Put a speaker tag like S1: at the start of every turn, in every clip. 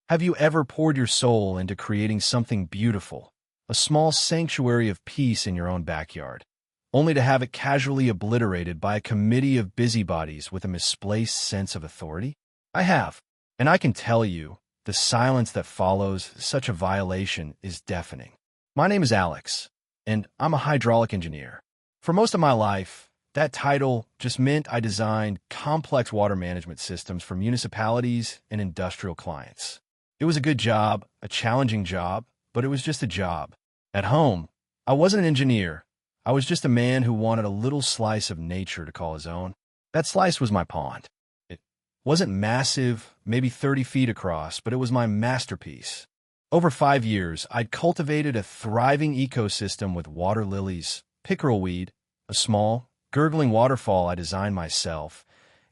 S1: Have you ever poured your soul into creating something beautiful, a small sanctuary of peace in your own backyard, only to have it casually obliterated by a committee of busybodies with a misplaced sense of authority? I have, and I can tell you, the silence that follows such a violation is deafening. My name is Alex, and I'm a hydraulic engineer. For most of my life, that title just meant I designed complex water management systems for municipalities and industrial clients. It was a good job, a challenging job, but it was just a job. At home, I wasn't an engineer. I was just a man who wanted a little slice of nature to call his own. That slice was my pond. It wasn't massive, maybe 30 feet across, but it was my masterpiece. Over 5 years, I'd cultivated a thriving ecosystem with water lilies, pickerel weed, a small, gurgling waterfall I designed myself,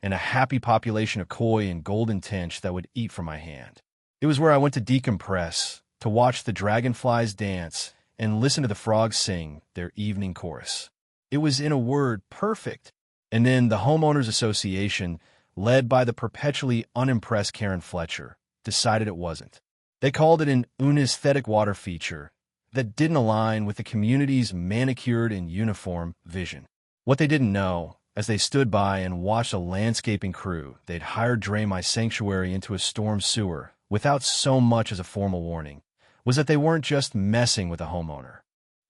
S1: and a happy population of koi and golden tench that would eat from my hand. It was where I went to decompress, to watch the dragonflies dance, and listen to the frogs sing their evening chorus. It was, in a word, perfect. And then the Homeowners Association, led by the perpetually unimpressed Karen Fletcher, decided it wasn't. They called it an unesthetic water feature that didn't align with the community's manicured and uniform vision. What they didn't know, as they stood by and watched a landscaping crew they'd hired drain my sanctuary into a storm sewer without so much as a formal warning, was that they weren't just messing with a homeowner.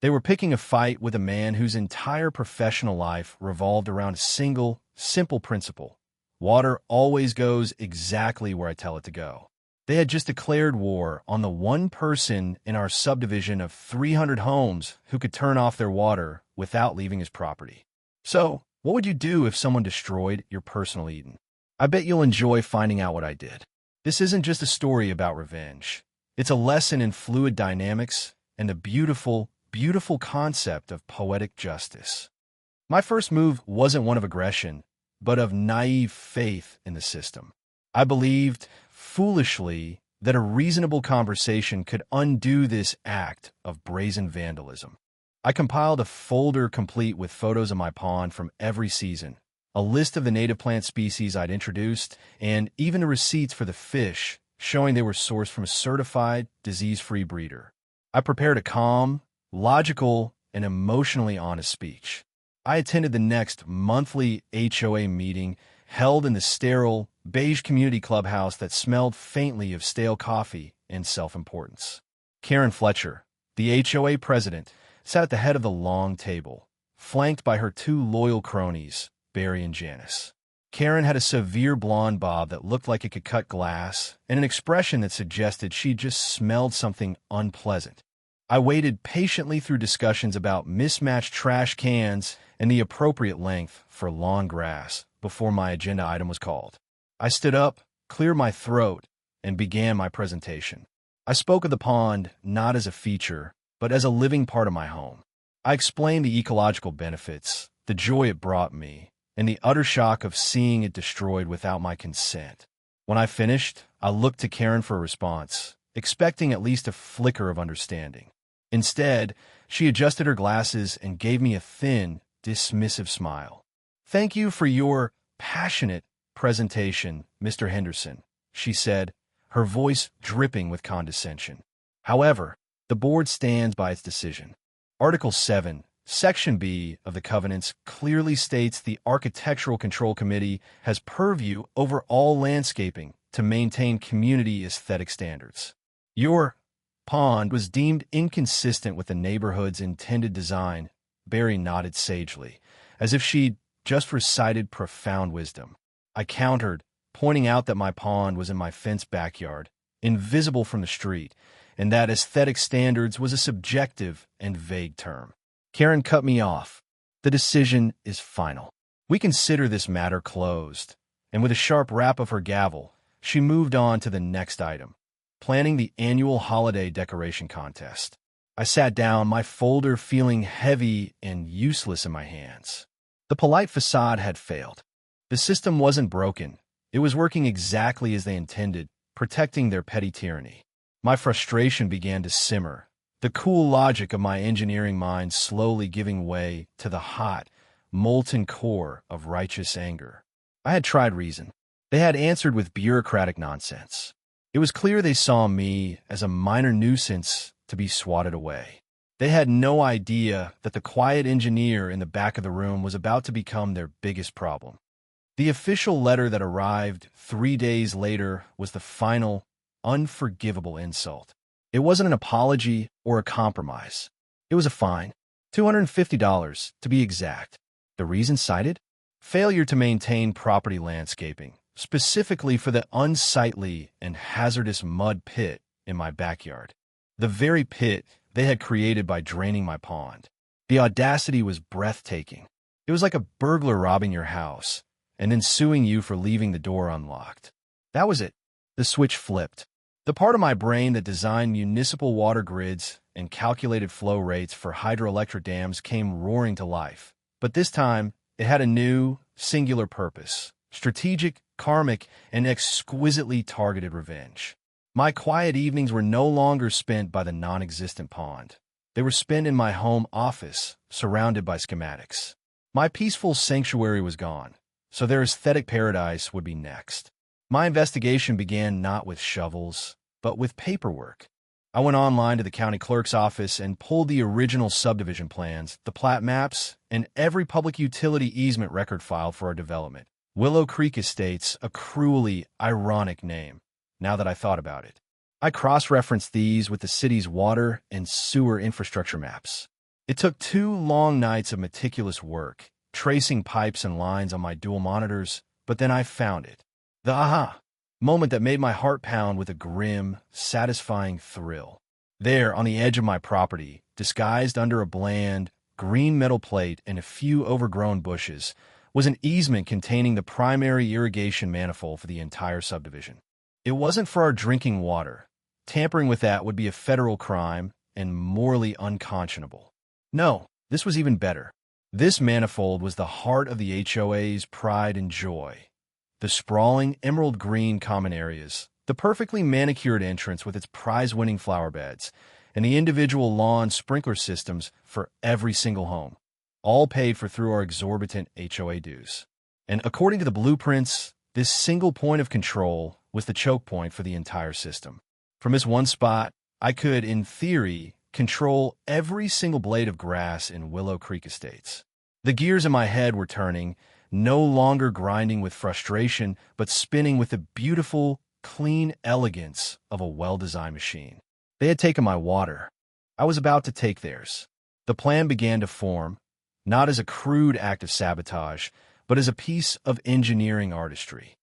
S1: They were picking a fight with a man whose entire professional life revolved around a single, simple principle. Water always goes exactly where I tell it to go. They had just declared war on the one person in our subdivision of 300 homes who could turn off their water without leaving his property. So, what would you do if someone destroyed your personal Eden? I bet you'll enjoy finding out what I did. This isn't just a story about revenge. It's a lesson in fluid dynamics and the beautiful, beautiful concept of poetic justice. My first move wasn't one of aggression, but of naive faith in the system. I believed, foolishly, that a reasonable conversation could undo this act of brazen vandalism. I compiled a folder complete with photos of my pond from every season, a list of the native plant species I'd introduced, and even the receipts for the fish, showing they were sourced from a certified, disease-free breeder. I prepared a calm, logical, and emotionally honest speech. I attended the next monthly HOA meeting held in the sterile, beige community clubhouse that smelled faintly of stale coffee and self-importance. Karen Fletcher, the HOA president, sat at the head of the long table, flanked by her two loyal cronies, Barry and Janice. Karen had a severe blonde bob that looked like it could cut glass, and an expression that suggested she'd just smelled something unpleasant. I waited patiently through discussions about mismatched trash cans and the appropriate length for lawn grass before my agenda item was called. I stood up, cleared my throat, and began my presentation. I spoke of the pond not as a feature, but as a living part of my home. I explained the ecological benefits, the joy it brought me, and the utter shock of seeing it destroyed without my consent. When I finished, I looked to Karen for a response, expecting at least a flicker of understanding. Instead, she adjusted her glasses and gave me a thin, dismissive smile. "Thank you for your passionate presentation, Mr. Henderson," she said, her voice dripping with condescension. "However, the board stands by its decision. Article 7, Section B of the Covenants clearly states the Architectural Control Committee has purview over all landscaping to maintain community aesthetic standards. Your pond was deemed inconsistent with the neighborhood's intended design." Barry nodded sagely, as if she'd just recited profound wisdom. I countered, pointing out that my pond was in my fenced backyard, invisible from the street, and that aesthetic standards was a subjective and vague term. Karen cut me off. "The decision is final. We consider this matter closed." And with a sharp rap of her gavel, she moved on to the next item, planning the annual holiday decoration contest. I sat down, my folder feeling heavy and useless in my hands. The polite facade had failed. The system wasn't broken. It was working exactly as they intended, protecting their petty tyranny. My frustration began to simmer, the cool logic of my engineering mind slowly giving way to the hot, molten core of righteous anger. I had tried reason. They had answered with bureaucratic nonsense. It was clear they saw me as a minor nuisance to be swatted away. They had no idea that the quiet engineer in the back of the room was about to become their biggest problem. The official letter that arrived 3 days later was the final, unforgivable insult. It wasn't an apology or a compromise. It was a fine, $250 to be exact. The reason cited? Failure to maintain property landscaping, specifically for the unsightly and hazardous mud pit in my backyard. The very pit they had created by draining my pond. The audacity was breathtaking. It was like a burglar robbing your house and then suing you for leaving the door unlocked. That was it. The switch flipped. The part of my brain that designed municipal water grids and calculated flow rates for hydroelectric dams came roaring to life. But this time, it had a new, singular purpose: strategic, karmic, and exquisitely targeted revenge. My quiet evenings were no longer spent by the non-existent pond. They were spent in my home office, surrounded by schematics. My peaceful sanctuary was gone, so their aesthetic paradise would be next. My investigation began not with shovels, but with paperwork. I went online to the county clerk's office and pulled the original subdivision plans, the plat maps, and every public utility easement record file for our development. Willow Creek Estates, a cruelly ironic name, now that I thought about it. I cross-referenced these with the city's water and sewer infrastructure maps. It took 2 long nights of meticulous work, tracing pipes and lines on my dual monitors, but then I found it. The aha moment that made my heart pound with a grim, satisfying thrill. There, on the edge of my property, disguised under a bland, green metal plate and a few overgrown bushes, was an easement containing the primary irrigation manifold for the entire subdivision. It wasn't for our drinking water. Tampering with that would be a federal crime and morally unconscionable. No, this was even better. This manifold was the heart of the HOA's pride and joy. The sprawling emerald green common areas, the perfectly manicured entrance with its prize-winning flower beds, and the individual lawn sprinkler systems for every single home, all paid for through our exorbitant HOA dues. And according to the blueprints, this single point of control was the choke point for the entire system. From this one spot, I could, in theory, control every single blade of grass in Willow Creek Estates. The gears in my head were turning, no longer grinding with frustration, but spinning with the beautiful, clean elegance of a well-designed machine. They had taken my water. I was about to take theirs. The plan began to form, not as a crude act of sabotage, but as a piece of engineering artistry.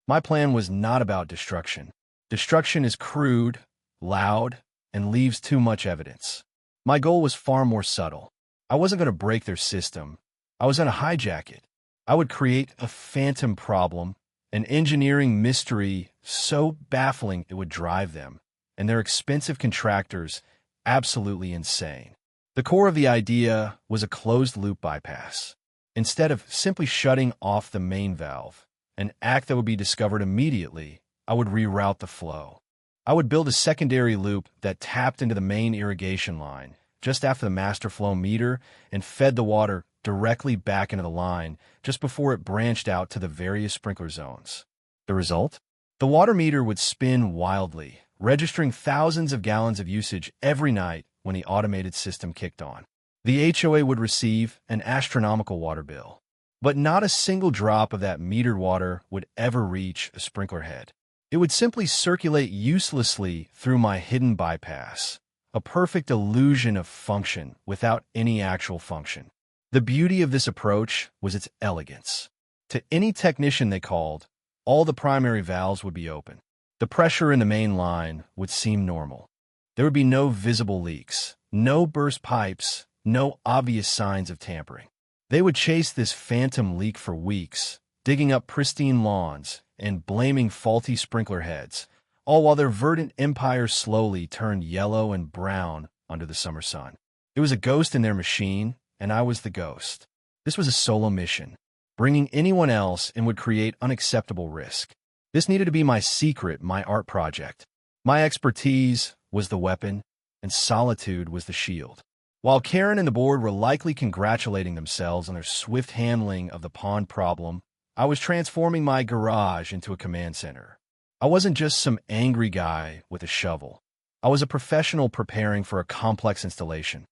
S1: My plan was not about destruction. Destruction is crude, loud, and leaves too much evidence. My goal was far more subtle. I wasn't going to break their system. I was going to hijack it. I would create a phantom problem, an engineering mystery so baffling it would drive them, and their expensive contractors, absolutely insane. The core of the idea was a closed-loop bypass. Instead of simply shutting off the main valve, an act that would be discovered immediately, I would reroute the flow. I would build a secondary loop that tapped into the main irrigation line just after the master flow meter and fed the water directly back into the line just before it branched out to the various sprinkler zones. The result? The water meter would spin wildly, registering thousands of gallons of usage every night when the automated system kicked on. The HOA would receive an astronomical water bill, but not a single drop of that metered water would ever reach a sprinkler head. It would simply circulate uselessly through my hidden bypass, a perfect illusion of function without any actual function. The beauty of this approach was its elegance. To any technician they called, all the primary valves would be open. The pressure in the main line would seem normal. There would be no visible leaks, no burst pipes, no obvious signs of tampering. They would chase this phantom leak for weeks, digging up pristine lawns and blaming faulty sprinkler heads, all while their verdant empire slowly turned yellow and brown under the summer sun. It was a ghost in their machine, and I was the ghost. This was a solo mission. Bringing anyone else in would create unacceptable risk. This needed to be my secret, my art project. My expertise was the weapon, and solitude was the shield. While Karen and the board were likely congratulating themselves on their swift handling of the pond problem, I was transforming my garage into a command center. I wasn't just some angry guy with a shovel. I was a professional preparing for a complex installation.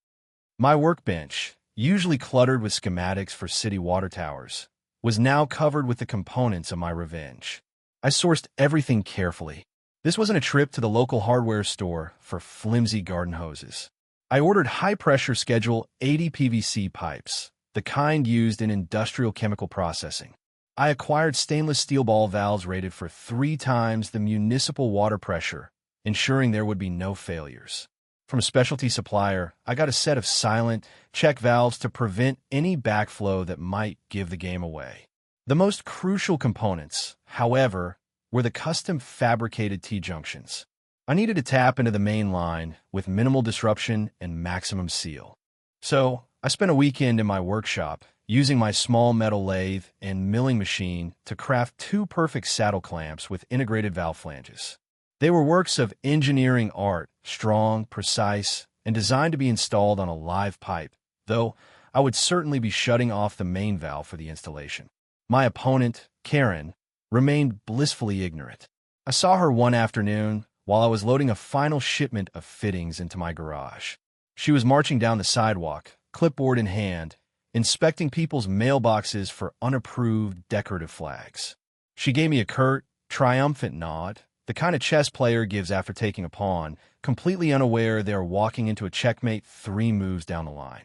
S1: My workbench, usually cluttered with schematics for city water towers, was now covered with the components of my revenge. I sourced everything carefully. This wasn't a trip to the local hardware store for flimsy garden hoses. I ordered high-pressure Schedule 80 PVC pipes, the kind used in industrial chemical processing. I acquired stainless steel ball valves rated for 3 times the municipal water pressure, ensuring there would be no failures. From a specialty supplier, I got a set of silent, check valves to prevent any backflow that might give the game away. The most crucial components, however, were the custom fabricated T-junctions. I needed to tap into the main line with minimal disruption and maximum seal. So, I spent a weekend in my workshop, using my small metal lathe and milling machine to craft 2 perfect saddle clamps with integrated valve flanges. They were works of engineering art, strong, precise, and designed to be installed on a live pipe, though I would certainly be shutting off the main valve for the installation. My opponent, Karen, remained blissfully ignorant. I saw her one afternoon while I was loading a final shipment of fittings into my garage. She was marching down the sidewalk, clipboard in hand, inspecting people's mailboxes for unapproved decorative flags. She gave me a curt, triumphant nod, the kind a chess player gives after taking a pawn, completely unaware they are walking into a checkmate 3 moves down the line.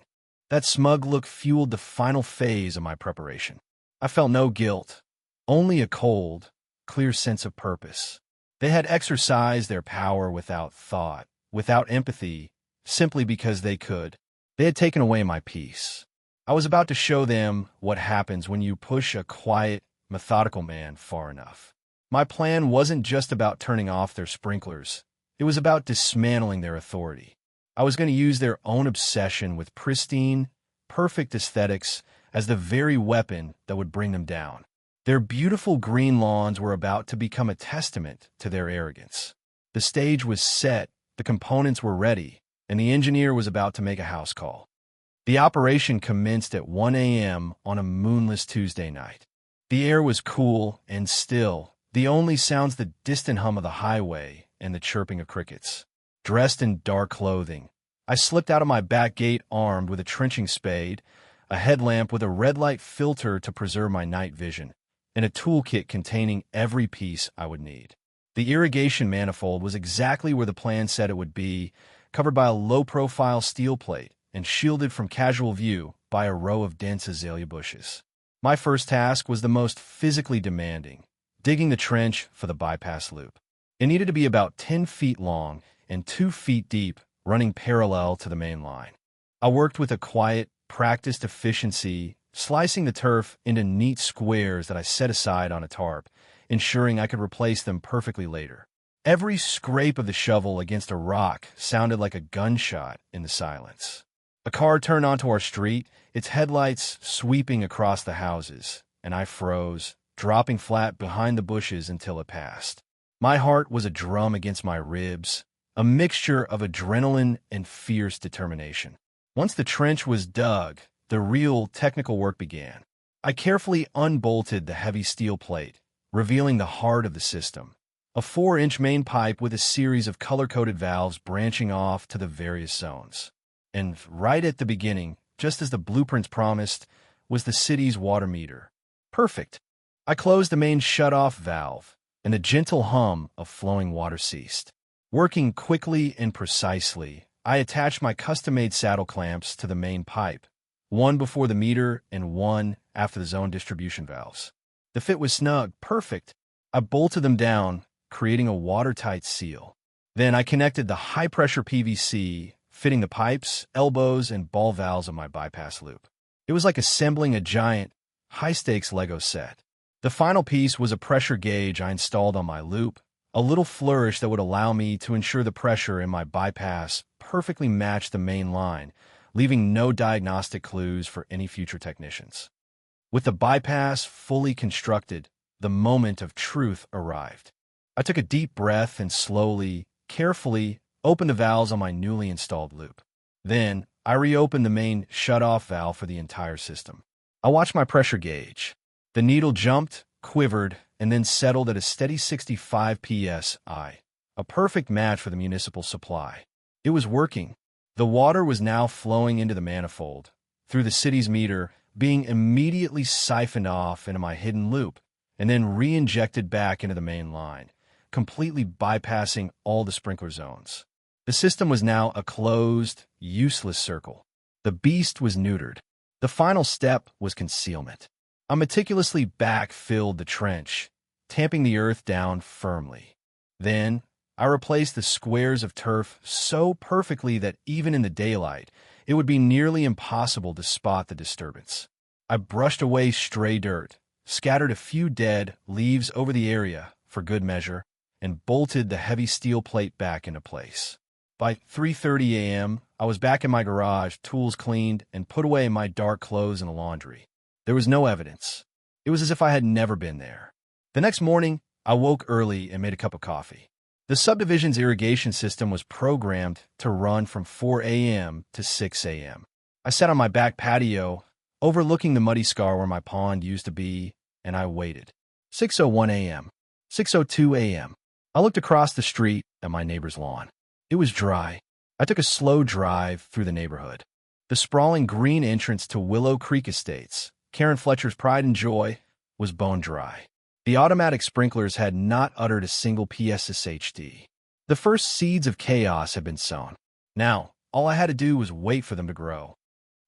S1: That smug look fueled the final phase of my preparation. I felt no guilt, only a cold, clear sense of purpose. They had exercised their power without thought, without empathy, simply because they could. They had taken away my peace. I was about to show them what happens when you push a quiet, methodical man far enough. My plan wasn't just about turning off their sprinklers. It was about dismantling their authority. I was going to use their own obsession with pristine, perfect aesthetics as the very weapon that would bring them down. Their beautiful green lawns were about to become a testament to their arrogance. The stage was set, the components were ready, and the engineer was about to make a house call. The operation commenced at 1 a.m. on a moonless Tuesday night. The air was cool and still, the only sounds the distant hum of the highway and the chirping of crickets. Dressed in dark clothing, I slipped out of my back gate armed with a trenching spade, a headlamp with a red light filter to preserve my night vision, and a toolkit containing every piece I would need. The irrigation manifold was exactly where the plan said it would be, covered by a low-profile steel plate and shielded from casual view by a row of dense azalea bushes. My first task was the most physically demanding, digging the trench for the bypass loop. It needed to be about 10 feet long and 2 feet deep, running parallel to the main line. I worked with a quiet, practiced efficiency, slicing the turf into neat squares that I set aside on a tarp, ensuring I could replace them perfectly later. Every scrape of the shovel against a rock sounded like a gunshot in the silence. A car turned onto our street, its headlights sweeping across the houses, and I froze, dropping flat behind the bushes until it passed. My heart was a drum against my ribs, a mixture of adrenaline and fierce determination. Once the trench was dug, the real technical work began. I carefully unbolted the heavy steel plate, revealing the heart of the system, a 4-inch main pipe with a series of color-coded valves branching off to the various zones. And right at the beginning, just as the blueprints promised, was the city's water meter. Perfect. I closed the main shut-off valve, and the gentle hum of flowing water ceased. Working quickly and precisely, I attached my custom-made saddle clamps to the main pipe, one before the meter and one after the zone distribution valves. The fit was snug, perfect. I bolted them down, creating a watertight seal. Then I connected the high-pressure PVC, fitting the pipes, elbows, and ball valves of my bypass loop. It was like assembling a giant, high-stakes Lego set. The final piece was a pressure gauge I installed on my loop, a little flourish that would allow me to ensure the pressure in my bypass perfectly matched the main line, leaving no diagnostic clues for any future technicians. With the bypass fully constructed, the moment of truth arrived. I took a deep breath and slowly, carefully, opened the valves on my newly installed loop. Then, I reopened the main shut-off valve for the entire system. I watched my pressure gauge. The needle jumped, quivered, and then settled at a steady 65 psi, a perfect match for the municipal supply. It was working. The water was now flowing into the manifold, through the city's meter, being immediately siphoned off into my hidden loop, and then re-injected back into the main line, completely bypassing all the sprinkler zones. The system was now a closed, useless circle. The beast was neutered. The final step was concealment. I meticulously backfilled the trench, tamping the earth down firmly. Then, I replaced the squares of turf so perfectly that even in the daylight, it would be nearly impossible to spot the disturbance. I brushed away stray dirt, scattered a few dead leaves over the area for good measure, and bolted the heavy steel plate back into place. By 3:30 a.m., I was back in my garage, tools cleaned, and put away my dark clothes in the laundry. There was no evidence. It was as if I had never been there. The next morning, I woke early and made a cup of coffee. The subdivision's irrigation system was programmed to run from 4 a.m. to 6 a.m. I sat on my back patio, overlooking the muddy scar where my pond used to be, and I waited. 6:01 a.m. 6:02 a.m. I looked across the street at my neighbor's lawn. It was dry. I took a slow drive through the neighborhood. The sprawling green entrance to Willow Creek Estates, Karen Fletcher's pride and joy, was bone dry. The automatic sprinklers had not uttered a single PSSHD. The first seeds of chaos had been sown. Now, all I had to do was wait for them to grow.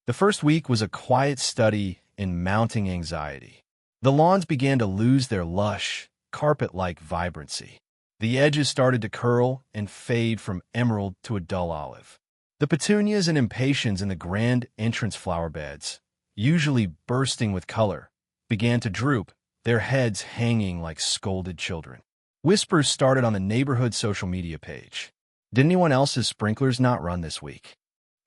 S1: The first week was a quiet study in mounting anxiety. The lawns began to lose their lush, carpet-like vibrancy. The edges started to curl and fade from emerald to a dull olive. The petunias and impatiens in the grand entrance flower beds, usually bursting with color, began to droop, their heads hanging like scolded children. Whispers started on the neighborhood social media page. Did anyone else's sprinklers not run this week?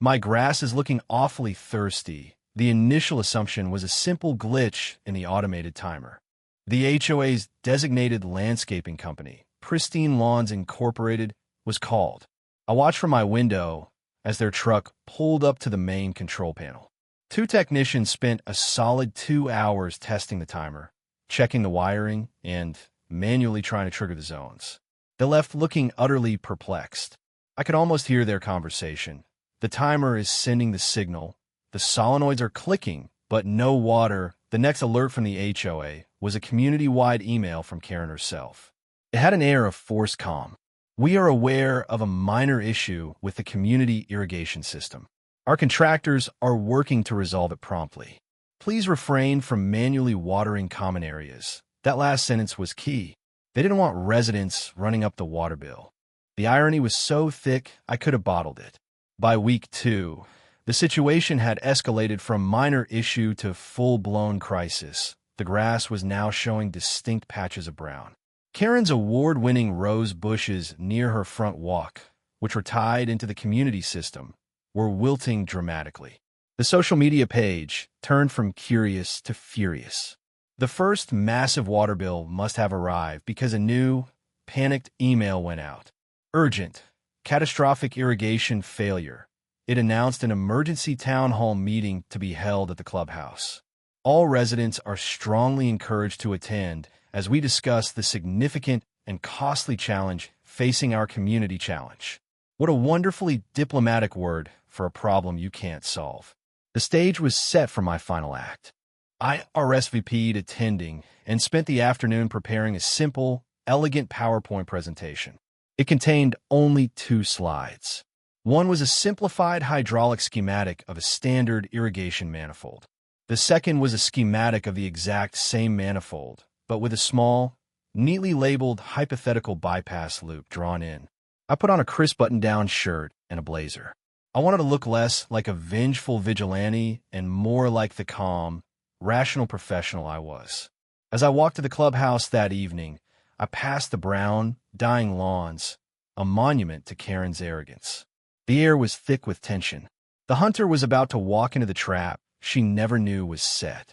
S1: My grass is looking awfully thirsty. The initial assumption was a simple glitch in the automated timer. The HOA's designated landscaping company, Pristine Lawns Incorporated, was called. I watched from my window as their truck pulled up to the main control panel. Two technicians spent a solid 2 hours testing the timer, checking the wiring, and manually trying to trigger the zones. They left looking utterly perplexed. I could almost hear their conversation. The timer is sending the signal. The solenoids are clicking, but no water. The next alert from the HOA was a community-wide email from Karen herself. It had an air of forced calm. We are aware of a minor issue with the community irrigation system. Our contractors are working to resolve it promptly. Please refrain from manually watering common areas. That last sentence was key. They didn't want residents running up the water bill. The irony was so thick, I could have bottled it. By week 2, the situation had escalated from minor issue to full-blown crisis. The grass was now showing distinct patches of brown. Karen's award-winning rose bushes near her front walk, which were tied into the community system, were wilting dramatically. The social media page turned from curious to furious. The first massive water bill must have arrived because a new, panicked email went out. Urgent, catastrophic irrigation failure. It announced an emergency town hall meeting to be held at the clubhouse. All residents are strongly encouraged to attend as we discuss the significant and costly challenge facing our community challenge. What a wonderfully diplomatic word for a problem you can't solve. The stage was set for my final act. I RSVP'd attending and spent the afternoon preparing a simple, elegant PowerPoint presentation. It contained only 2 slides. One was a simplified hydraulic schematic of a standard irrigation manifold. The second was a schematic of the exact same manifold, but with a small, neatly labeled hypothetical bypass loop drawn in. I put on a crisp button-down shirt and a blazer. I wanted to look less like a vengeful vigilante and more like the calm, rational professional I was. As I walked to the clubhouse that evening, I passed the brown, dying lawns, a monument to Karen's arrogance. The air was thick with tension. The hunter was about to walk into the trap she never knew was set.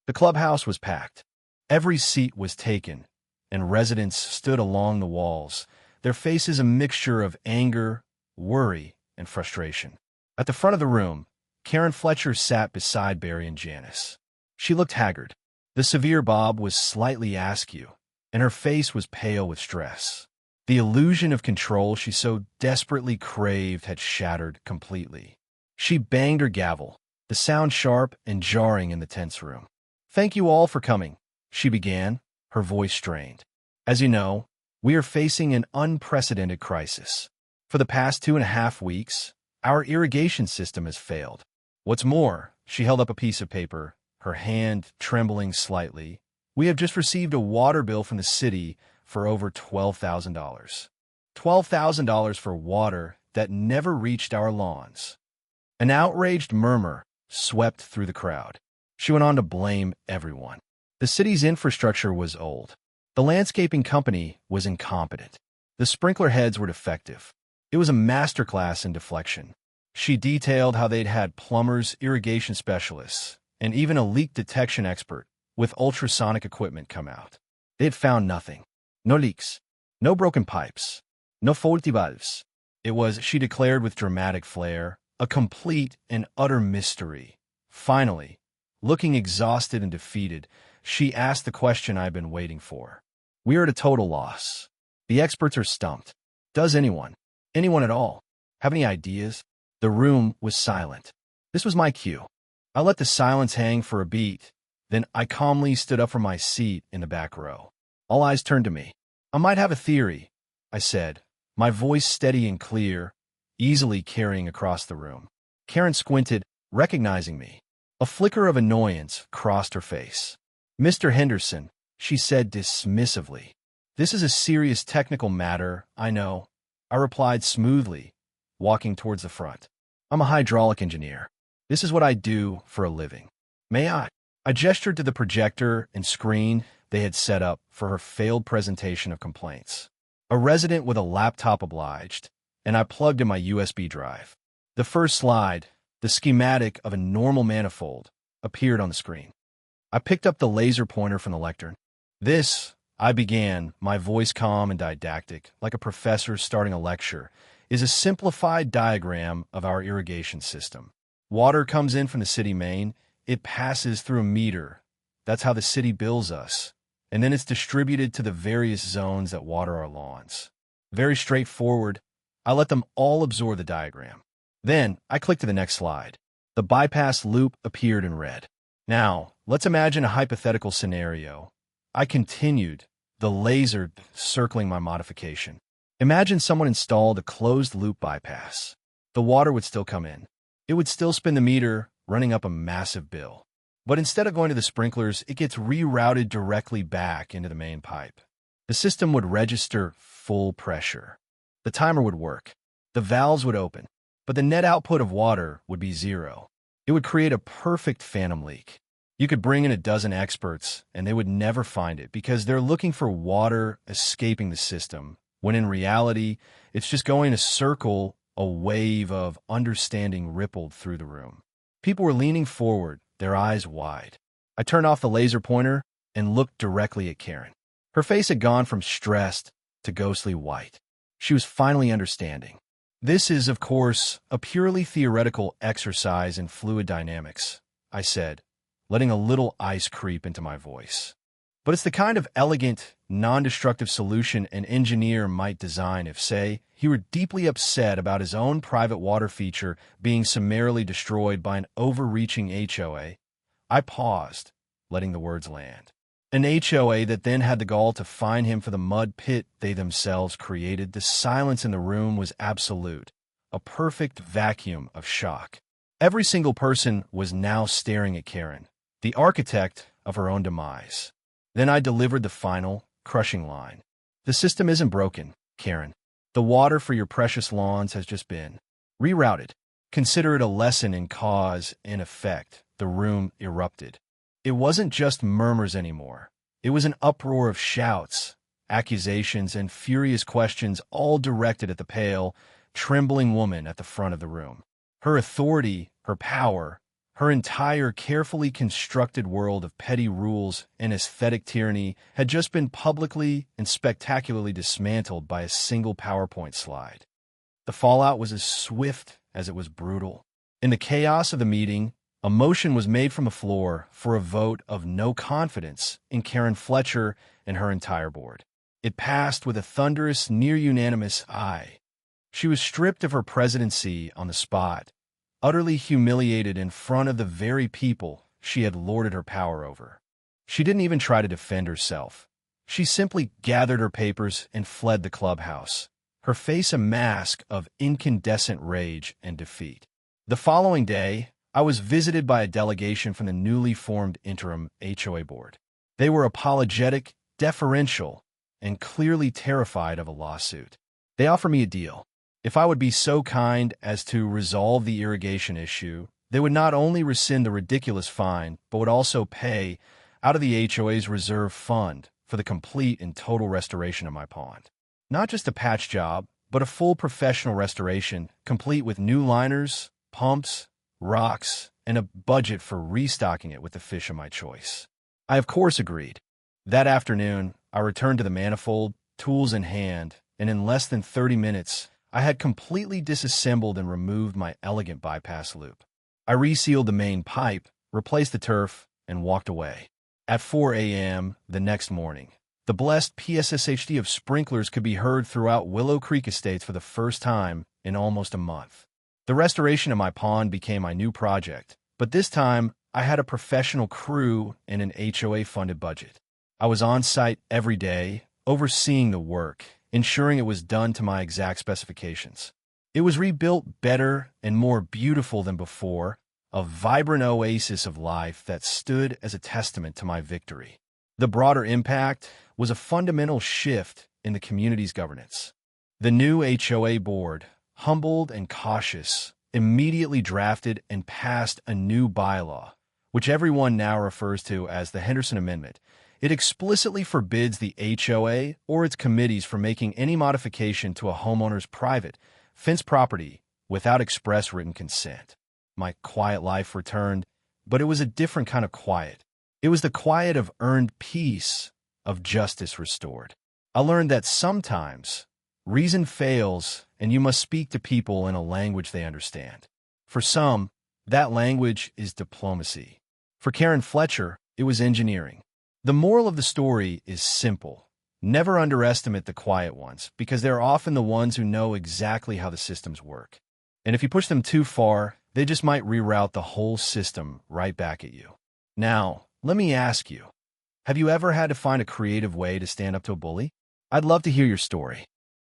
S1: The clubhouse was packed. Every seat was taken, and residents stood along the walls, their faces a mixture of anger, worry, and frustration. At the front of the room, Karen Fletcher sat beside Barry and Janice. She looked haggard. The severe bob was slightly askew, and her face was pale with stress. The illusion of control she so desperately craved had shattered completely. She banged her gavel, the sound sharp and jarring in the tense room. "Thank you all for coming," she began, her voice strained. "As you know, we are facing an unprecedented crisis. For the past 2.5 weeks, our irrigation system has failed. What's more," she held up a piece of paper, her hand trembling slightly, "we have just received a water bill from the city for over $12,000. $12,000 for water that never reached our lawns." An outraged murmur swept through the crowd. She went on to blame everyone. The city's infrastructure was old. The landscaping company was incompetent. The sprinkler heads were defective. It was a masterclass in deflection. She detailed how they'd had plumbers, irrigation specialists, and even a leak detection expert with ultrasonic equipment come out. They had found nothing. No leaks, no broken pipes, no faulty valves. It was, she declared with dramatic flair, a complete and utter mystery. Finally, looking exhausted and defeated, she asked the question I've been waiting for. "We are at a total loss. The experts are stumped. Does anyone at all, have any ideas?" The room was silent. This was my cue. I let the silence hang for a beat, then I calmly stood up from my seat in the back row. All eyes turned to me. "I might have a theory," I said, my voice steady and clear, easily carrying across the room. Karen squinted, recognizing me. A flicker of annoyance crossed her face. "Mr. Henderson," she said dismissively. "This is a serious technical matter, I know," I replied smoothly, walking towards the front. "I'm a hydraulic engineer. This is what I do for a living. May I?" I gestured to the projector and screen they had set up for her failed presentation of complaints. A resident with a laptop obliged, and I plugged in my USB drive. The first slide, the schematic of a normal manifold, appeared on the screen. I picked up the laser pointer from the lectern. "This," I began, my voice calm and didactic, like a professor starting a lecture, "is a simplified diagram of our irrigation system. Water comes in from the city main, it passes through a meter. That's how the city bills us. And then it's distributed to the various zones that water our lawns. Very straightforward. I let them all absorb the diagram. Then I clicked to the next slide. The bypass loop appeared in red. Now, let's imagine a hypothetical scenario. I continued, the laser circling my modification. Imagine someone installed a closed-loop bypass. The water would still come in. It would still spin the meter, running up a massive bill. But instead of going to the sprinklers, it gets rerouted directly back into the main pipe. The system would register full pressure. The timer would work. The valves would open. But the net output of water would be zero. It would create a perfect phantom leak. You could bring in a dozen experts, and they would never find it because they're looking for water escaping the system, when in reality, it's just going in a circle. A wave of understanding rippled through the room. People were leaning forward, their eyes wide. I turned off the laser pointer and looked directly at Karen. Her face had gone from stressed to ghostly white. She was finally understanding. "This is, of course, a purely theoretical exercise in fluid dynamics," I said, letting a little ice creep into my voice. "But it's the kind of elegant, non-destructive solution an engineer might design if, say, he were deeply upset about his own private water feature being summarily destroyed by an overreaching HOA. I paused, letting the words land. An HOA that then had the gall to fine him for the mud pit they themselves created. The silence in the room was absolute, a perfect vacuum of shock. Every single person was now staring at Karen, the architect of her own demise. Then I delivered the final, crushing line. "The system isn't broken, Karen. The water for your precious lawns has just been rerouted. Consider it a lesson in cause and effect." The room erupted. It wasn't just murmurs anymore. It was an uproar of shouts, accusations, and furious questions, all directed at the pale, trembling woman at the front of the room. Her authority, her power, her entire carefully constructed world of petty rules and aesthetic tyranny had just been publicly and spectacularly dismantled by a single PowerPoint slide. The fallout was as swift as it was brutal. In the chaos of the meeting, a motion was made from the floor for a vote of no confidence in Karen Fletcher and her entire board. It passed with a thunderous, near-unanimous aye. She was stripped of her presidency on the spot, utterly humiliated in front of the very people she had lorded her power over. She didn't even try to defend herself. She simply gathered her papers and fled the clubhouse, her face a mask of incandescent rage and defeat. The following day, I was visited by a delegation from the newly formed interim HOA board. They were apologetic, deferential, and clearly terrified of a lawsuit. They offered me a deal. If I would be so kind as to resolve the irrigation issue, they would not only rescind the ridiculous fine, but would also pay out of the HOA's reserve fund for the complete and total restoration of my pond. Not just a patch job, but a full professional restoration, complete with new liners, pumps, rocks, and a budget for restocking it with the fish of my choice. I of course agreed. That afternoon, I returned to the manifold, tools in hand, and in less than 30 minutes, I had completely disassembled and removed my elegant bypass loop. I resealed the main pipe, replaced the turf, and walked away. At 4 a.m. the next morning, the blessed PSSHD of sprinklers could be heard throughout Willow Creek Estates for the first time in almost a month. The restoration of my pond became my new project, but this time I had a professional crew and an HOA-funded budget. I was on site every day, overseeing the work, ensuring it was done to my exact specifications. It was rebuilt better and more beautiful than before, a vibrant oasis of life that stood as a testament to my victory. The broader impact was a fundamental shift in the community's governance. The new HOA board, humbled and cautious, immediately drafted and passed a new bylaw, which everyone now refers to as the Henderson Amendment. It explicitly forbids the HOA or its committees from making any modification to a homeowner's private, fenced property without express written consent. My quiet life returned, but it was a different kind of quiet. It was the quiet of earned peace, of justice restored. I learned that sometimes reason fails and you must speak to people in a language they understand. For some, that language is diplomacy. For Karen Fletcher, it was engineering. The moral of the story is simple. Never underestimate the quiet ones, because they're often the ones who know exactly how the systems work. And if you push them too far, they just might reroute the whole system right back at you. Now, let me ask you, have you ever had to find a creative way to stand up to a bully? I'd love to hear your story.